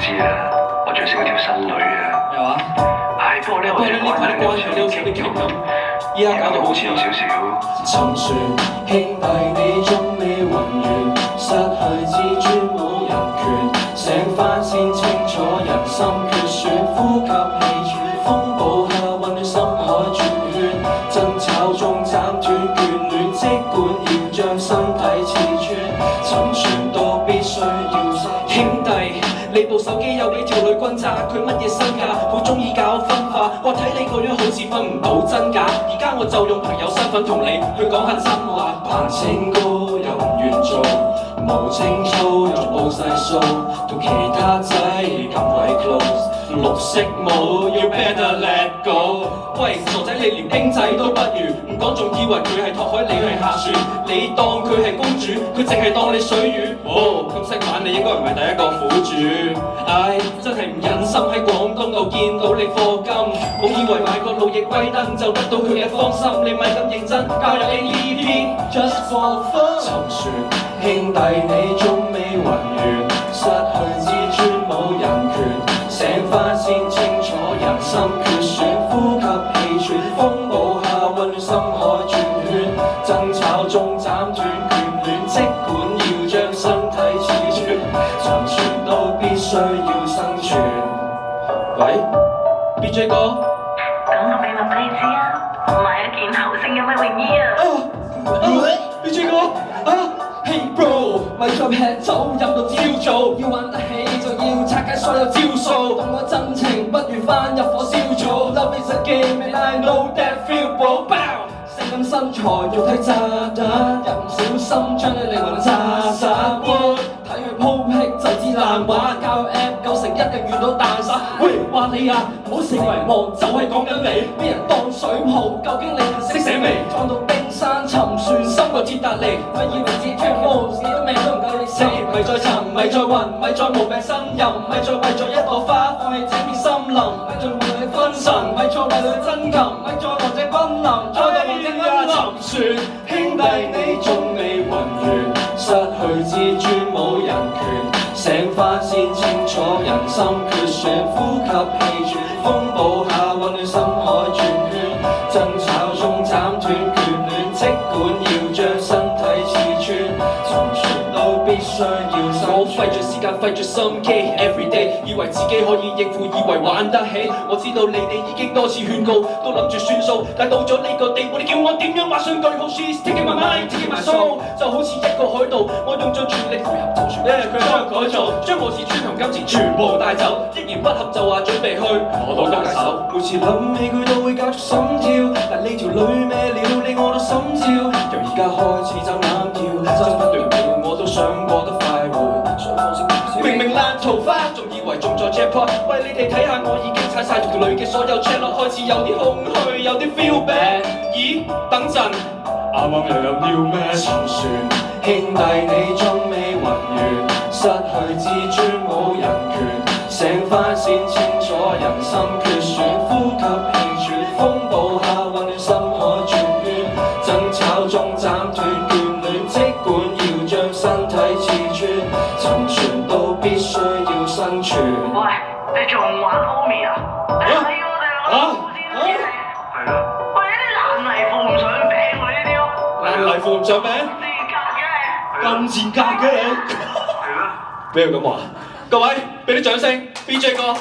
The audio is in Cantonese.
知啊，我最識嗰條新女啊。咩話？不過呢排啲關係好似有啲劇咁，依家搞到好似有少少。沉船兄弟你仲未暈完，失去自尊冇人權，醒返先清楚人心缺損，呼吸氣喘，風暴下混亂深海轉圈，爭吵中斬斷眷戀，即管要將身體刺穿，沉船都必須要兄弟。你部手機有幾條女轟炸，佢乜嘢身價？好鍾意搞分化，我睇你個樣好似分唔到真假。而家我就用朋友身份同你去講下真話，扮清高又唔願做，無情操又報晒數，同其他仔咁鬼 close。綠色帽要 better let go。喂，傻仔你連丁仔都不如，唔講仲以為佢係拓海，你係客船。你當佢係公主，佢淨係當你水魚。哦，咁識玩你應該唔係第一個苦主。唉，真係唔忍心喺廣東度見到你課金，冇以為買個路易威登就得到佢嘅芳心，你咪咁認真交友 APP。Just for fun。沉船兄弟你仲未暈完，失去自尊冇人權。醒返先清楚人心缺損，呼吸氣喘，風暴下混亂深海轉圈，爭吵中斬斷眷戀，即管要將身體刺穿，沉船都必須要生存。喂 ，BJ 哥，講個秘密俾你知啊，我買咗件好性感嘅泳衣啊！BJ 哥，Hey bro， 咪再劈酒飲到朝早，要玩得起就要拆解所有招數，當我真情不如翻入火燒草。Love is a game and I know that feel bro。性感身材肉體炸彈，一唔小心將你靈魂炸散。睇佢鋪癖就知爛玩，交友 app 9成一定遇到蛋散。喂，話你啊，唔好四圍望，就係講緊你，俾人當水泡，究竟你識寫未？撞到冰山沉船，深過鐵達尼，咪以為自己 turn on， 幾多命都唔夠你死。咪再沉，咪再暈，咪再無病呻吟，咪再為咗一朵花放棄整片森林，咪再為你分神，咪再為你真琴，咪再王者君臨，再到王者君臨。沉船兄弟你仲未暈完，失去自尊冇人權，醒返先清楚人心缺損，呼吸氣喘，風暴下混亂深海轉圈，爭吵中斬斷眷戀，即管要將身體刺穿，沉船都必須要生存。我費住時間費住心機 everyday， 以為自己可以應付，以為玩得起。我知道你哋已經多次勸告，都諗住算數，但到咗呢個地步，你叫我點樣畫上句號 ？She's taking my mind, taking my soul， 就好似一個海盜，我用盡全力配合，就算佢將改造，將我自尊同金錢全部帶走，一言不合就話準備去攞到解手。每次諗起佢都會搞出心跳，但呢條女咩料，你我都心照。由而家開始就攬跳，爭不斷秒我都想過得快活。明明爛桃花，仲以為中咗 jackpot。喂，你哋睇下我已經踩晒條女嘅所有 check 落，開始有啲空虛，有啲 feel bad。咦？等陣，啱啱又有 new match。沉船兄弟你仲未暈完，失去自尊冇人權，醒返先清楚人心缺損，呼吸氣喘，風暴下混亂深海轉圈，爭吵中斬斷眷戀，即管要將身體刺穿，沉船都必須要生存。喂，你仲玩 Omi 啊？係我哋兩個好似都嘢。係咯。喂，呢啲爛泥扶唔上柄喎呢啲咯。爛泥扶唔上柄？咁賤格嘅。咁賤格嘅？係咯。邊個咁話？各位，俾啲掌聲 ，BJ 哥。